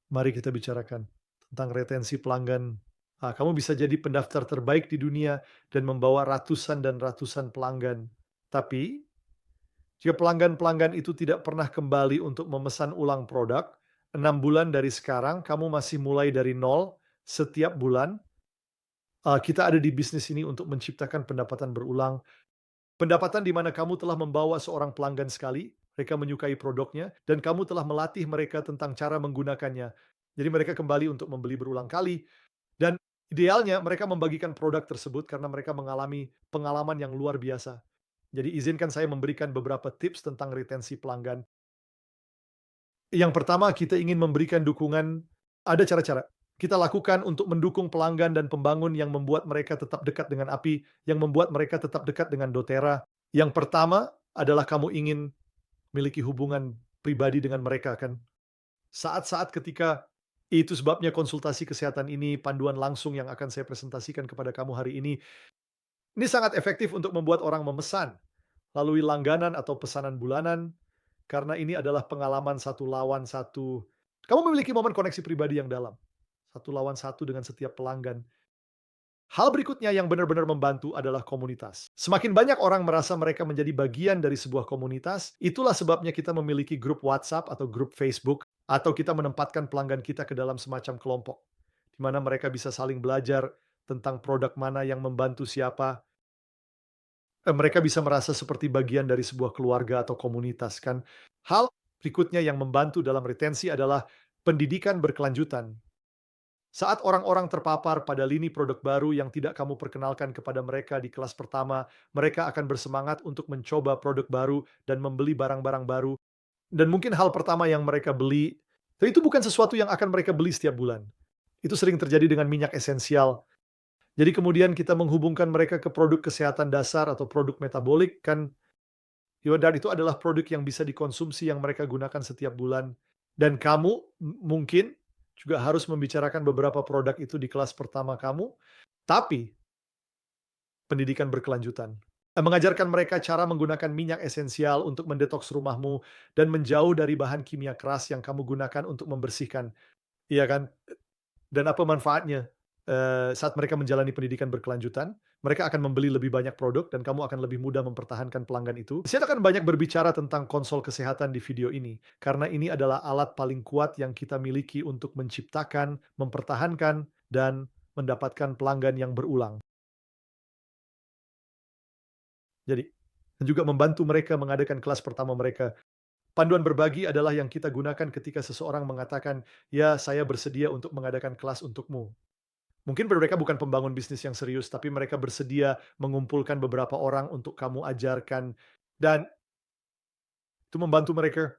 Mari kita bicarakan tentang retensi pelanggan. Kamu bisa jadi pendaftar terbaik di dunia dan membawa ratusan dan ratusan pelanggan. Tapi, jika pelanggan-pelanggan itu tidak pernah kembali untuk memesan ulang produk, 6 bulan dari sekarang kamu masih mulai dari nol setiap bulan. Kita ada di bisnis ini untuk menciptakan pendapatan berulang. Pendapatan di mana kamu telah membawa seorang pelanggan sekali, mereka menyukai produknya, dan kamu telah melatih mereka tentang cara menggunakannya. Jadi mereka kembali untuk membeli berulang kali, dan idealnya mereka membagikan produk tersebut karena mereka mengalami pengalaman yang luar biasa. Jadi izinkan saya memberikan beberapa tips tentang retensi pelanggan. Yang pertama, kita ingin memberikan dukungan. Ada cara-cara. Kita lakukan untuk mendukung pelanggan dan pembangun yang membuat mereka tetap dekat dengan API, yang membuat mereka tetap dekat dengan doTERRA. Yang pertama adalah kamu ingin memiliki hubungan pribadi dengan mereka kan. Saat-saat ketika itu sebabnya konsultasi kesehatan ini, panduan langsung yang akan saya presentasikan kepada kamu hari ini sangat efektif untuk membuat orang memesan melalui langganan atau pesanan bulanan, karena ini adalah pengalaman satu lawan satu. Kamu memiliki momen koneksi pribadi yang dalam, satu lawan satu dengan setiap pelanggan. Hal berikutnya yang benar-benar membantu adalah komunitas. Semakin banyak orang merasa mereka menjadi bagian dari sebuah komunitas, itulah sebabnya kita memiliki grup WhatsApp atau grup Facebook, atau kita menempatkan pelanggan kita ke dalam semacam kelompok, di mana mereka bisa saling belajar tentang produk mana yang membantu siapa. Mereka bisa merasa seperti bagian dari sebuah keluarga atau komunitas kan. Hal berikutnya yang membantu dalam retensi adalah pendidikan berkelanjutan. Saat orang-orang terpapar pada lini produk baru yang tidak kamu perkenalkan kepada mereka di kelas pertama, mereka akan bersemangat untuk mencoba produk baru dan membeli barang-barang baru. Dan mungkin hal pertama yang mereka beli, itu bukan sesuatu yang akan mereka beli setiap bulan. Itu sering terjadi dengan minyak esensial. Jadi kemudian kita menghubungkan mereka ke produk kesehatan dasar atau produk metabolik kan, dan itu adalah produk yang bisa dikonsumsi yang mereka gunakan setiap bulan. Dan kamu mungkin juga harus membicarakan beberapa produk itu di kelas pertama kamu, tapi pendidikan berkelanjutan. Mengajarkan mereka cara menggunakan minyak esensial untuk mendetoks rumahmu dan menjauh dari bahan kimia keras yang kamu gunakan untuk membersihkan, iya kan? Dan apa manfaatnya? Saat mereka menjalani pendidikan berkelanjutan, mereka akan membeli lebih banyak produk dan kamu akan lebih mudah mempertahankan pelanggan itu. Saya akan banyak berbicara tentang konsol kesehatan di video ini, karena ini adalah alat paling kuat yang kita miliki untuk menciptakan, mempertahankan, dan mendapatkan pelanggan yang berulang. Jadi, dan juga membantu mereka mengadakan kelas pertama mereka. Panduan berbagi adalah yang kita gunakan ketika seseorang mengatakan, "Ya, saya bersedia untuk mengadakan kelas untukmu." Mungkin mereka bukan pembangun bisnis yang serius, tapi mereka bersedia mengumpulkan beberapa orang untuk kamu ajarkan, dan itu membantu mereka.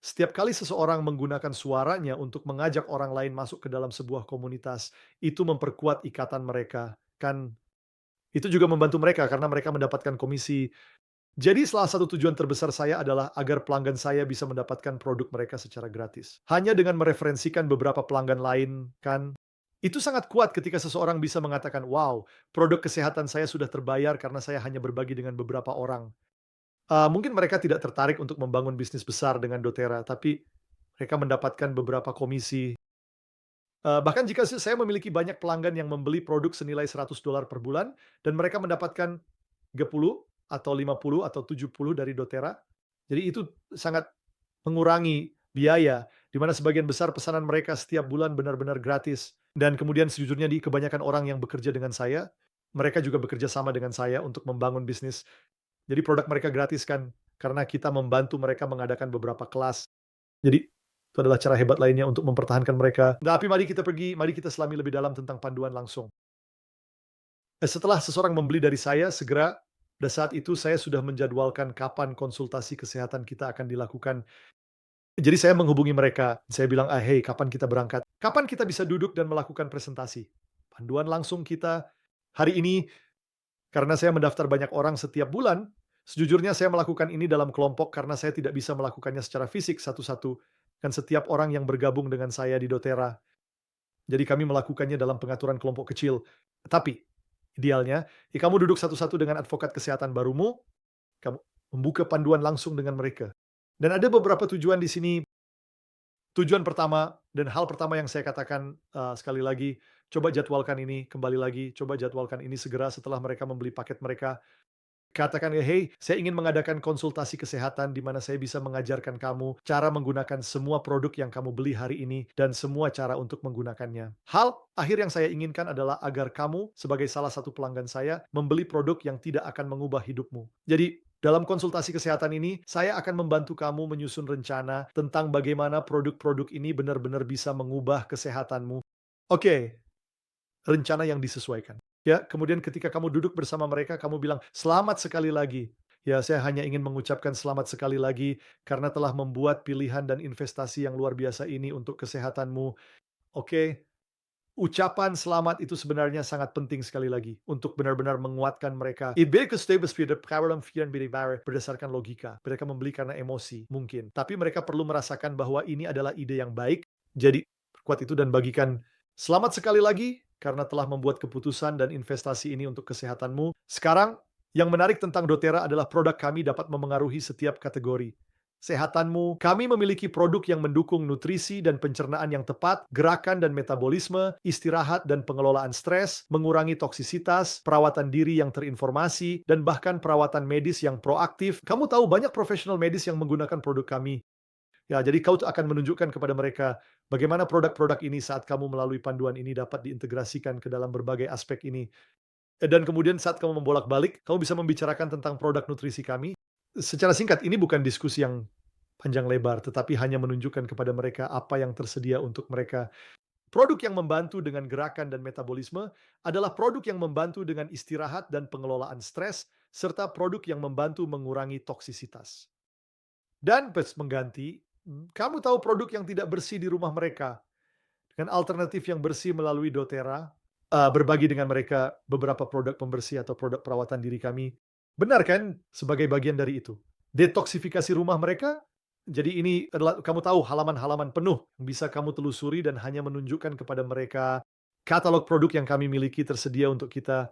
Setiap kali seseorang menggunakan suaranya untuk mengajak orang lain masuk ke dalam sebuah komunitas, itu memperkuat ikatan mereka. Kan itu juga membantu mereka karena mereka mendapatkan komisi. Jadi salah satu tujuan terbesar saya adalah agar pelanggan saya bisa mendapatkan produk mereka secara gratis. Hanya dengan mereferensikan beberapa pelanggan lain kan, itu sangat kuat ketika seseorang bisa mengatakan, "Wow, produk kesehatan saya sudah terbayar karena saya hanya berbagi dengan beberapa orang." Mungkin mereka tidak tertarik untuk membangun bisnis besar dengan doTERRA, tapi mereka mendapatkan beberapa komisi. Bahkan jika saya memiliki banyak pelanggan yang membeli produk senilai $100 per bulan dan mereka mendapatkan 30 atau 50 atau 70 dari doTERRA, jadi itu sangat mengurangi biaya, di mana sebagian besar pesanan mereka setiap bulan benar-benar gratis. Dan kemudian sejujurnya di kebanyakan orang yang bekerja dengan saya, mereka juga bekerja sama dengan saya untuk membangun bisnis. Jadi produk mereka gratis kan, karena kita membantu mereka mengadakan beberapa kelas. Jadi, itu adalah cara hebat lainnya untuk mempertahankan mereka. Tapi mari kita selami lebih dalam tentang panduan langsung. Setelah seseorang membeli dari saya, segera pada saat itu saya sudah menjadwalkan kapan konsultasi kesehatan kita akan dilakukan. Jadi saya menghubungi mereka, saya bilang, "Hey, kapan kita berangkat? Kapan kita bisa duduk dan melakukan presentasi?" Panduan langsung kita hari ini, karena saya mendaftar banyak orang setiap bulan, sejujurnya saya melakukan ini dalam kelompok karena saya tidak bisa melakukannya secara fisik satu-satu, kan setiap orang yang bergabung dengan saya di doTERRA. Jadi kami melakukannya dalam pengaturan kelompok kecil. Tapi, idealnya, ya kamu duduk satu-satu dengan advokat kesehatan barumu, kamu membuka panduan langsung dengan mereka. Dan ada beberapa tujuan di sini. Tujuan pertama dan hal pertama yang saya katakan, sekali lagi, coba jadwalkan ini, kembali lagi, coba jadwalkan ini segera setelah mereka membeli paket mereka. Katakan ya, "Hey, saya ingin mengadakan konsultasi kesehatan di mana saya bisa mengajarkan kamu cara menggunakan semua produk yang kamu beli hari ini dan semua cara untuk menggunakannya." Hal akhir yang saya inginkan adalah agar kamu sebagai salah satu pelanggan saya membeli produk yang tidak akan mengubah hidupmu. Jadi, dalam konsultasi kesehatan ini, saya akan membantu kamu menyusun rencana tentang bagaimana produk-produk ini benar-benar bisa mengubah kesehatanmu. Oke, rencana yang disesuaikan. Ya, kemudian ketika kamu duduk bersama mereka, kamu bilang, "Selamat sekali lagi. Ya, saya hanya ingin mengucapkan selamat sekali lagi karena telah membuat pilihan dan investasi yang luar biasa ini untuk kesehatanmu." Oke, ucapan selamat itu sebenarnya sangat penting sekali lagi untuk benar-benar menguatkan mereka. Berdasarkan logika. Mereka membeli karena emosi, mungkin. Tapi mereka perlu merasakan bahwa ini adalah ide yang baik, jadi perkuat itu dan bagikan, "Selamat sekali lagi karena telah membuat keputusan dan investasi ini untuk kesehatanmu." Sekarang, yang menarik tentang doTERRA adalah produk kami dapat memengaruhi setiap kategori sehatanmu. Kami memiliki produk yang mendukung nutrisi dan pencernaan yang tepat, gerakan dan metabolisme, istirahat dan pengelolaan stres, mengurangi toksisitas, perawatan diri yang terinformasi, dan bahkan perawatan medis yang proaktif. Kamu tahu banyak profesional medis yang menggunakan produk kami. Ya, jadi kau akan menunjukkan kepada mereka bagaimana produk-produk ini saat kamu melalui panduan ini dapat diintegrasikan ke dalam berbagai aspek ini. Dan kemudian saat kamu membolak-balik, kamu bisa membicarakan tentang produk nutrisi kami. Secara singkat, ini bukan diskusi yang panjang lebar, tetapi hanya menunjukkan kepada mereka apa yang tersedia untuk mereka. Produk yang membantu dengan gerakan dan metabolisme adalah produk yang membantu dengan istirahat dan pengelolaan stres, serta produk yang membantu mengurangi toksisitas. Dan plus mengganti, kamu tahu produk yang tidak bersih di rumah mereka, dengan alternatif yang bersih melalui doTERRA, berbagi dengan mereka beberapa produk pembersih atau produk perawatan diri kami. Benar kan? Sebagai bagian dari itu. Detoksifikasi rumah mereka, jadi ini adalah kamu tahu halaman-halaman penuh yang bisa kamu telusuri dan hanya menunjukkan kepada mereka katalog produk yang kami miliki tersedia untuk kita.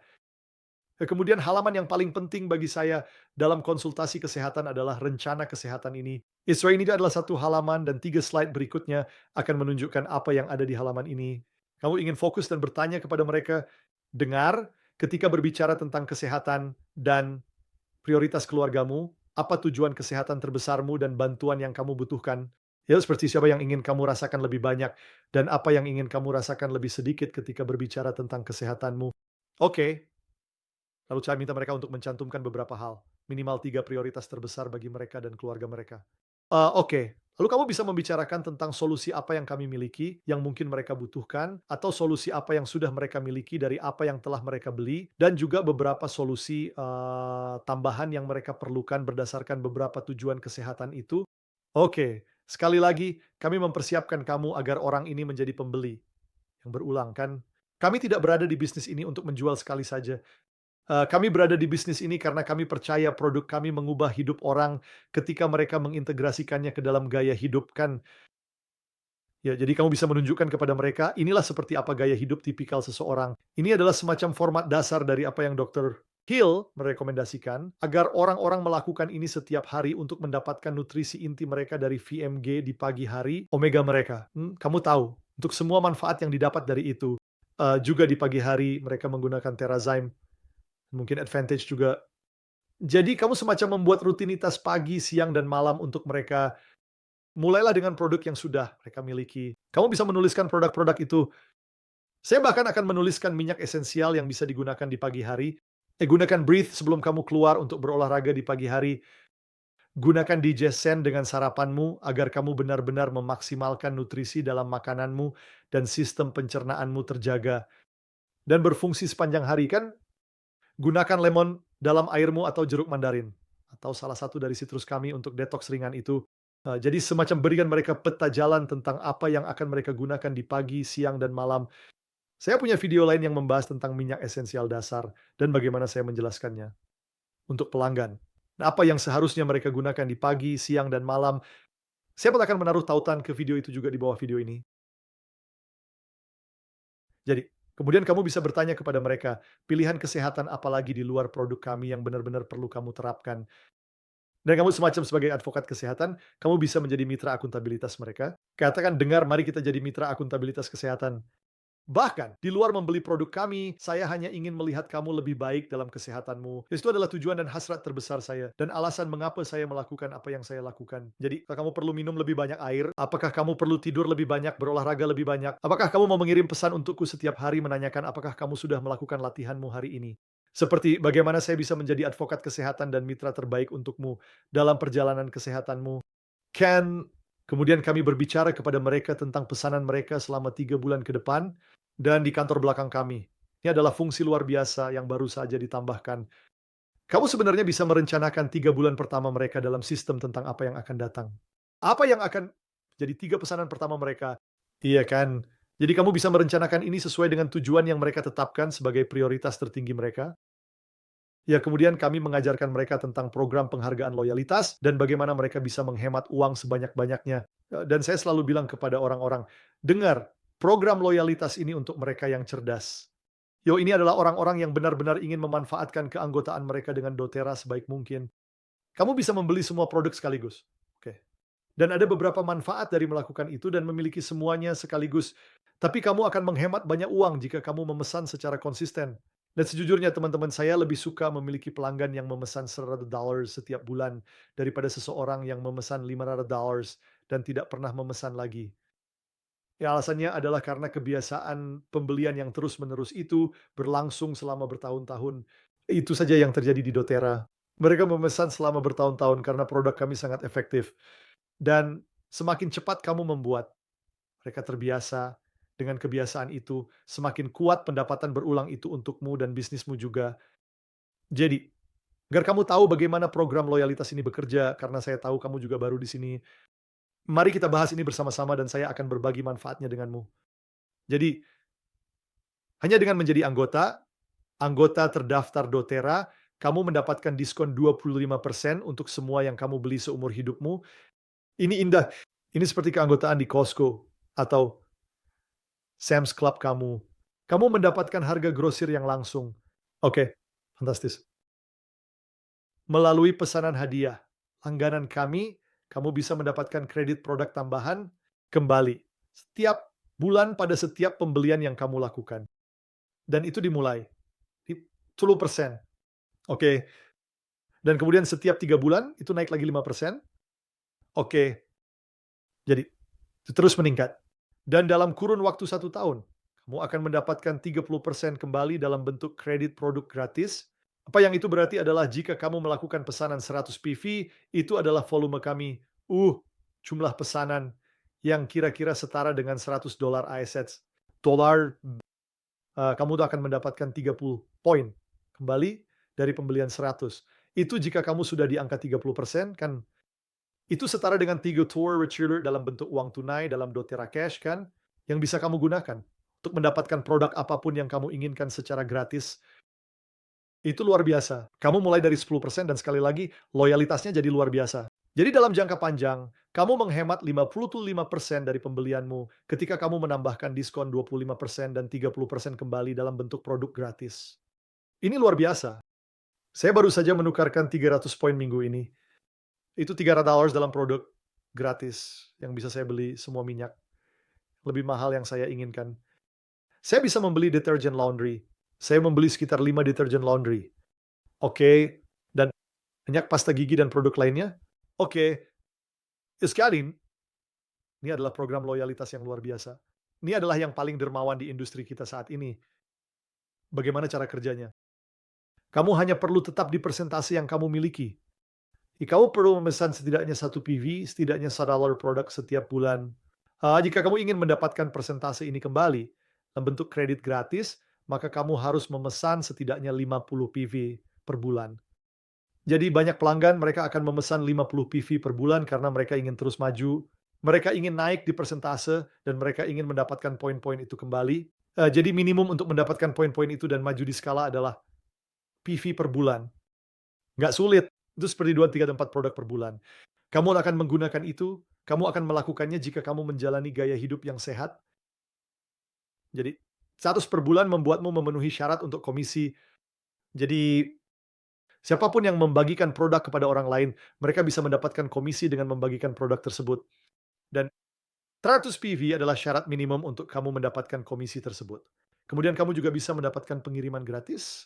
Kemudian halaman yang paling penting bagi saya dalam konsultasi kesehatan adalah rencana kesehatan ini. Israel ini adalah satu halaman dan 3 slide berikutnya akan menunjukkan apa yang ada di halaman ini. Kamu ingin fokus dan bertanya kepada mereka, dengar ketika berbicara tentang kesehatan dan prioritas keluargamu, apa tujuan kesehatan terbesarmu dan bantuan yang kamu butuhkan. Ya, seperti siapa yang ingin kamu rasakan lebih banyak dan apa yang ingin kamu rasakan lebih sedikit ketika berbicara tentang kesehatanmu. Oke, lalu saya minta mereka untuk mencantumkan beberapa hal, minimal 3 prioritas terbesar bagi mereka dan keluarga mereka. Oke. Lalu kamu bisa membicarakan tentang solusi apa yang kami miliki, yang mungkin mereka butuhkan, atau solusi apa yang sudah mereka miliki dari apa yang telah mereka beli, dan juga beberapa solusi, tambahan yang mereka perlukan berdasarkan beberapa tujuan kesehatan itu. Oke, sekali lagi, kami mempersiapkan kamu agar orang ini menjadi pembeli yang berulang kan. Kami tidak berada di bisnis ini untuk menjual sekali saja. Kami berada di bisnis ini karena kami percaya produk kami mengubah hidup orang ketika mereka mengintegrasikannya ke dalam gaya hidup kan. Ya, jadi kamu bisa menunjukkan kepada mereka, inilah seperti apa gaya hidup tipikal seseorang. Ini adalah semacam format dasar dari apa yang Dokter Hill merekomendasikan, agar orang-orang melakukan ini setiap hari untuk mendapatkan nutrisi inti mereka dari VMG di pagi hari, omega mereka. Kamu tahu, untuk semua manfaat yang didapat dari itu. Juga di pagi hari mereka menggunakan Terrazyme, mungkin Advantage juga. Jadi kamu semacam membuat rutinitas pagi, siang, dan malam untuk mereka. Mulailah dengan produk yang sudah mereka miliki. Kamu bisa menuliskan produk-produk itu. Saya bahkan akan menuliskan minyak esensial yang bisa digunakan di pagi hari. Gunakan Breathe sebelum kamu keluar untuk berolahraga di pagi hari. Gunakan Digest dengan sarapanmu agar kamu benar-benar memaksimalkan nutrisi dalam makananmu dan sistem pencernaanmu terjaga dan berfungsi sepanjang hari kan. Gunakan lemon dalam airmu atau jeruk mandarin, atau salah satu dari sitrus kami untuk detoks ringan itu. Jadi semacam berikan mereka peta jalan tentang apa yang akan mereka gunakan di pagi, siang, dan malam. Saya punya video lain yang membahas tentang minyak esensial dasar dan bagaimana saya menjelaskannya untuk pelanggan. Nah, apa yang seharusnya mereka gunakan di pagi, siang, dan malam. Saya pun akan menaruh tautan ke video itu juga di bawah video ini. Jadi, kemudian kamu bisa bertanya kepada mereka, pilihan kesehatan apa lagi di luar produk kami yang benar-benar perlu kamu terapkan. Dan kamu semacam sebagai advokat kesehatan, kamu bisa menjadi mitra akuntabilitas mereka. Katakan, "Dengar, mari kita jadi mitra akuntabilitas kesehatan. Bahkan, di luar membeli produk kami, saya hanya ingin melihat kamu lebih baik dalam kesehatanmu." Itu adalah tujuan dan hasrat terbesar saya, dan alasan mengapa saya melakukan apa yang saya lakukan. Jadi, apakah kamu perlu minum lebih banyak air? Apakah kamu perlu tidur lebih banyak, berolahraga lebih banyak? Apakah kamu mau mengirim pesan untukku setiap hari menanyakan apakah kamu sudah melakukan latihanmu hari ini? Seperti bagaimana saya bisa menjadi advokat kesehatan dan mitra terbaik untukmu dalam perjalanan kesehatanmu. Ken, kemudian kami berbicara kepada mereka tentang pesanan mereka selama 3 bulan ke depan, dan di kantor belakang kami. Ini adalah fungsi luar biasa yang baru saja ditambahkan. Kamu sebenarnya bisa merencanakan 3 bulan pertama mereka dalam sistem tentang apa yang akan datang. Apa yang akan jadi 3 pesanan pertama mereka? Iya kan? Jadi kamu bisa merencanakan ini sesuai dengan tujuan yang mereka tetapkan sebagai prioritas tertinggi mereka. Ya, kemudian kami mengajarkan mereka tentang program penghargaan loyalitas dan bagaimana mereka bisa menghemat uang sebanyak-banyaknya. Dan saya selalu bilang kepada orang-orang, dengar, program loyalitas ini untuk mereka yang cerdas. Yo, ini adalah orang-orang yang benar-benar ingin memanfaatkan keanggotaan mereka dengan doTERRA sebaik mungkin. Kamu bisa membeli semua produk sekaligus. Oke. Dan ada beberapa manfaat dari melakukan itu dan memiliki semuanya sekaligus. Tapi kamu akan menghemat banyak uang jika kamu memesan secara konsisten. Dan sejujurnya teman-teman saya lebih suka memiliki pelanggan yang memesan $100 setiap bulan daripada seseorang yang memesan $500 dan tidak pernah memesan lagi. Ya, alasannya adalah karena kebiasaan pembelian yang terus-menerus itu berlangsung selama bertahun-tahun. Itu saja yang terjadi di doTERRA. Mereka memesan selama bertahun-tahun karena produk kami sangat efektif. Dan semakin cepat kamu membuat mereka terbiasa dengan kebiasaan itu, semakin kuat pendapatan berulang itu untukmu dan bisnismu juga. Jadi, agar kamu tahu bagaimana program loyalitas ini bekerja, karena saya tahu kamu juga baru di sini, mari kita bahas ini bersama-sama dan saya akan berbagi manfaatnya denganmu. Jadi, hanya dengan menjadi anggota terdaftar doTERRA, kamu mendapatkan diskon 25% untuk semua yang kamu beli seumur hidupmu. Ini indah. Ini seperti keanggotaan di Costco atau Sam's Club kamu. Kamu mendapatkan harga grosir yang langsung. Oke, fantastis. Melalui pesanan hadiah, langganan kami, kamu bisa mendapatkan kredit produk tambahan kembali setiap bulan pada setiap pembelian yang kamu lakukan. Dan itu dimulai di 10%. Oke. Dan kemudian setiap 3 bulan itu naik lagi 5%. Oke. Jadi itu terus meningkat. Dan dalam kurun waktu 1 tahun, kamu akan mendapatkan 30% kembali dalam bentuk kredit produk gratis. Apa yang itu berarti adalah jika kamu melakukan pesanan 100 PV, itu adalah volume kami. Jumlah pesanan yang kira-kira setara dengan $100 assets. Dolar, kamu tuh akan mendapatkan 30 poin kembali dari pembelian 100. Itu jika kamu sudah di angka 30%, kan itu setara dengan 3 tour retailer dalam bentuk uang tunai dalam doTERRA Cash kan, yang bisa kamu gunakan untuk mendapatkan produk apapun yang kamu inginkan secara gratis. Itu luar biasa. Kamu mulai dari 10% dan sekali lagi loyalitasnya jadi luar biasa. Jadi dalam jangka panjang, kamu menghemat 55% dari pembelianmu ketika kamu menambahkan diskon 25% dan 30% kembali dalam bentuk produk gratis. Ini luar biasa. Saya baru saja menukarkan 300 poin minggu ini. Itu $300 dalam produk gratis yang bisa saya beli semua minyak, lebih mahal yang saya inginkan. Saya bisa membeli deterjen laundry. Saya membeli sekitar 5 deterjen laundry. Oke, dan minyak pasta gigi dan produk lainnya. Oke, sekali, ini adalah program loyalitas yang luar biasa. Ini adalah yang paling dermawan di industri kita saat ini. Bagaimana cara kerjanya? Kamu hanya perlu tetap di persentase yang kamu miliki. Kamu perlu memesan setidaknya 1 PV, setidaknya $1 produk setiap bulan. Jika kamu ingin mendapatkan persentase ini kembali dalam bentuk kredit gratis, maka kamu harus memesan setidaknya 50 PV per bulan. Jadi banyak pelanggan mereka akan memesan 50 PV per bulan karena mereka ingin terus maju, mereka ingin naik di persentase, dan mereka ingin mendapatkan poin-poin itu kembali. Jadi minimum untuk mendapatkan poin-poin itu dan maju di skala adalah PV per bulan. Nggak sulit, itu seperti 2, 3, dan 4 produk per bulan. Kamu akan menggunakan itu, kamu akan melakukannya jika kamu menjalani gaya hidup yang sehat. Jadi 100 per bulan membuatmu memenuhi syarat untuk komisi. Jadi Siapapun yang membagikan produk kepada orang lain, mereka bisa mendapatkan komisi dengan membagikan produk tersebut. Dan 100 PV adalah syarat minimum untuk kamu mendapatkan komisi tersebut. Kemudian kamu juga bisa mendapatkan pengiriman gratis.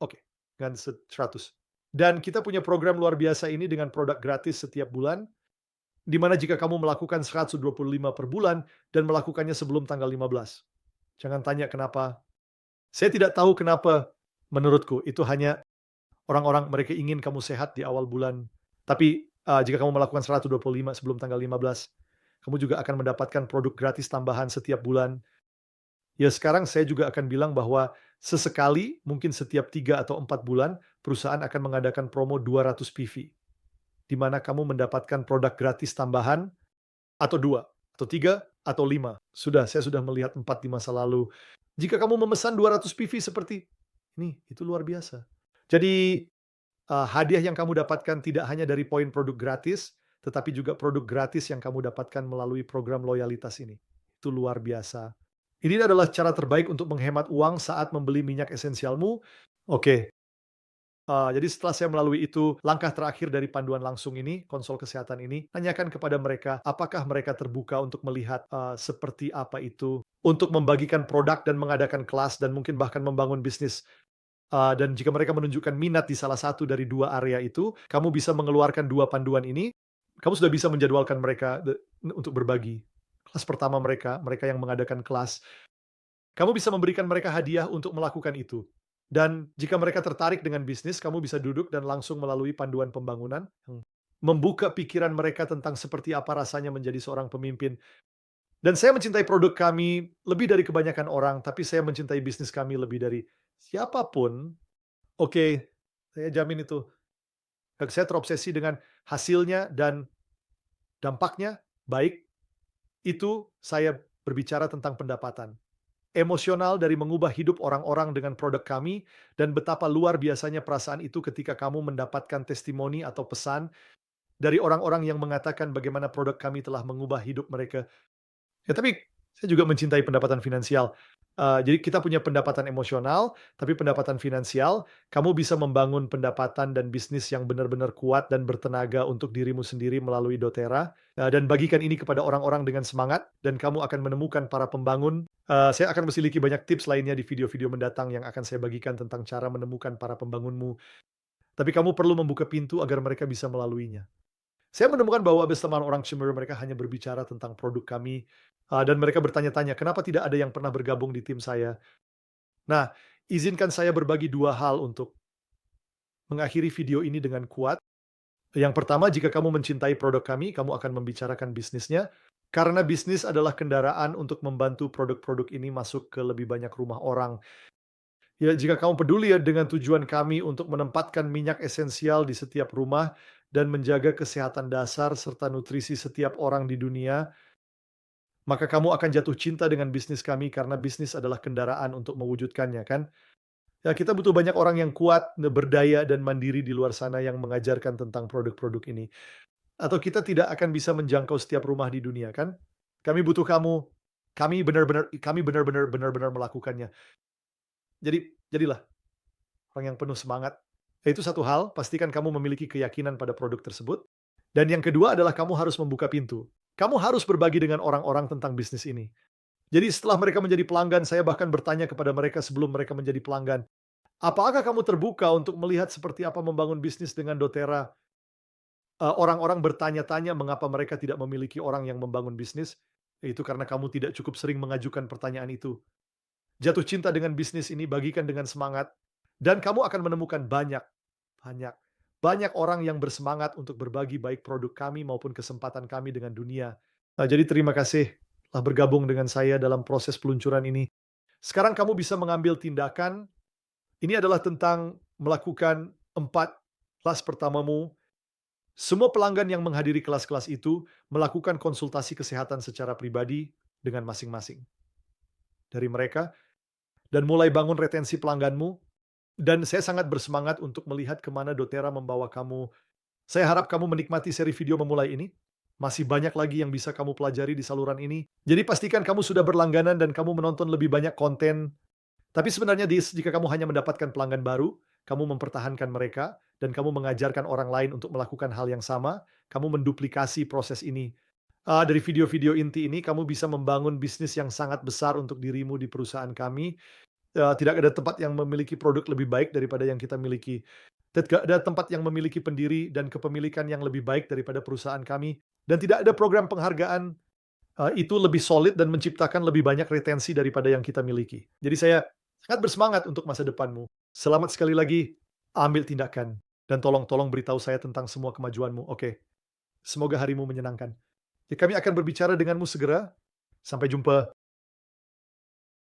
Oke, dengan 100. Dan kita punya program luar biasa ini dengan produk gratis setiap bulan, di mana jika kamu melakukan 125 per bulan dan melakukannya sebelum tanggal 15. Jangan tanya kenapa. Saya tidak tahu kenapa. Menurutku itu hanya orang-orang mereka ingin kamu sehat di awal bulan. Tapi jika kamu melakukan 125 sebelum tanggal 15, kamu juga akan mendapatkan produk gratis tambahan setiap bulan. Ya sekarang saya juga akan bilang bahwa sesekali, mungkin setiap 3 atau 4 bulan, perusahaan akan mengadakan promo 200 PV, di mana kamu mendapatkan produk gratis tambahan, atau 2, atau 3, atau 5. Saya sudah melihat 4 di masa lalu. Jika kamu memesan 200 PV seperti ini, itu luar biasa. Jadi, hadiah yang kamu dapatkan tidak hanya dari poin produk gratis, tetapi juga produk gratis yang kamu dapatkan melalui program loyalitas ini. Itu luar biasa. Ini adalah cara terbaik untuk menghemat uang saat membeli minyak esensialmu. Oke, jadi setelah saya melalui itu, langkah terakhir dari panduan langsung ini, konsol kesehatan ini, tanyakan kepada mereka, apakah mereka terbuka untuk melihat, seperti apa itu, untuk membagikan produk dan mengadakan kelas dan mungkin bahkan membangun bisnis. Dan jika mereka menunjukkan minat di salah satu dari 2 area itu, kamu bisa mengeluarkan 2 panduan ini, kamu sudah bisa menjadwalkan mereka untuk berbagi. Kelas pertama mereka, mereka yang mengadakan kelas, kamu bisa memberikan mereka hadiah untuk melakukan itu. Dan jika mereka tertarik dengan bisnis, kamu bisa duduk dan langsung melalui panduan pembangunan, membuka pikiran mereka tentang seperti apa rasanya menjadi seorang pemimpin. Dan saya mencintai produk kami lebih dari kebanyakan orang, tapi saya mencintai bisnis kami lebih dari siapapun. Oke, saya jamin itu. Saya terobsesi dengan hasilnya dan dampaknya baik. Itu saya berbicara tentang pendapatan. Emosional dari mengubah hidup orang-orang dengan produk kami, dan betapa luar biasanya perasaan itu ketika kamu mendapatkan testimoni atau pesan dari orang-orang yang mengatakan bagaimana produk kami telah mengubah hidup mereka. Ya tapi saya juga mencintai pendapatan finansial. Jadi kita punya pendapatan emosional, tapi pendapatan finansial, kamu bisa membangun pendapatan dan bisnis yang benar-benar kuat dan bertenaga untuk dirimu sendiri melalui doTERRA, dan bagikan ini kepada orang-orang dengan semangat, dan kamu akan menemukan para pembangun. Saya akan memiliki banyak tips lainnya di video-video mendatang yang akan saya bagikan tentang cara menemukan para pembangunmu. Tapi kamu perlu membuka pintu agar mereka bisa melaluinya. Saya menemukan bahwa teman orang Shimmer mereka hanya berbicara tentang produk kami, dan mereka bertanya-tanya, "Kenapa tidak ada yang pernah bergabung di tim saya?" Nah, izinkan saya berbagi 2 hal untuk mengakhiri video ini dengan kuat. Yang pertama, jika kamu mencintai produk kami, kamu akan membicarakan bisnisnya, karena bisnis adalah kendaraan untuk membantu produk-produk ini masuk ke lebih banyak rumah orang. Ya, jika kamu peduli ya dengan tujuan kami untuk menempatkan minyak esensial di setiap rumah dan menjaga kesehatan dasar serta nutrisi setiap orang di dunia, maka kamu akan jatuh cinta dengan bisnis kami karena bisnis adalah kendaraan untuk mewujudkannya kan? Ya kita butuh banyak orang yang kuat, berdaya dan mandiri di luar sana yang mengajarkan tentang produk-produk ini. Atau kita tidak akan bisa menjangkau setiap rumah di dunia kan? Kami butuh kamu. Kami benar-benar melakukannya. Jadilah orang yang penuh semangat. Itu satu hal, pastikan kamu memiliki keyakinan pada produk tersebut. Dan yang kedua adalah kamu harus membuka pintu. Kamu harus berbagi dengan orang-orang tentang bisnis ini. Jadi setelah mereka menjadi pelanggan, saya bahkan bertanya kepada mereka sebelum mereka menjadi pelanggan, apakah kamu terbuka untuk melihat seperti apa membangun bisnis dengan doTERRA? Orang-orang bertanya-tanya mengapa mereka tidak memiliki orang yang membangun bisnis, yaitu karena kamu tidak cukup sering mengajukan pertanyaan itu. Jatuh cinta dengan bisnis ini, bagikan dengan semangat, dan kamu akan menemukan banyak, banyak orang yang bersemangat untuk berbagi baik produk kami maupun kesempatan kami dengan dunia. Jadi terima kasih telah bergabung dengan saya dalam proses peluncuran ini. Sekarang kamu bisa mengambil tindakan. Ini adalah tentang melakukan 4 kelas pertamamu. Semua pelanggan yang menghadiri kelas-kelas itu melakukan konsultasi kesehatan secara pribadi dengan masing-masing dari mereka, dan mulai bangun retensi pelangganmu. Dan saya sangat bersemangat untuk melihat kemana doTERRA membawa kamu. Saya harap kamu menikmati seri video memulai ini. Masih banyak lagi yang bisa kamu pelajari di saluran ini. Jadi pastikan kamu sudah berlangganan dan kamu menonton lebih banyak konten. Tapi sebenarnya jika kamu hanya mendapatkan pelanggan baru, kamu mempertahankan mereka, dan kamu mengajarkan orang lain untuk melakukan hal yang sama, kamu menduplikasi proses ini. Dari video-video inti ini kamu bisa membangun bisnis yang sangat besar untuk dirimu di perusahaan kami. Tidak ada tempat yang memiliki produk lebih baik daripada yang kita miliki. Tidak ada tempat yang memiliki pendiri dan kepemilikan yang lebih baik daripada perusahaan kami, dan tidak ada program penghargaan, itu lebih solid dan menciptakan lebih banyak retensi daripada yang kita miliki. Jadi saya sangat bersemangat untuk masa depanmu. Selamat sekali lagi, ambil tindakan, dan tolong beritahu saya tentang semua kemajuanmu, oke? Semoga harimu menyenangkan. Ya, kami akan berbicara denganmu segera. Sampai jumpa.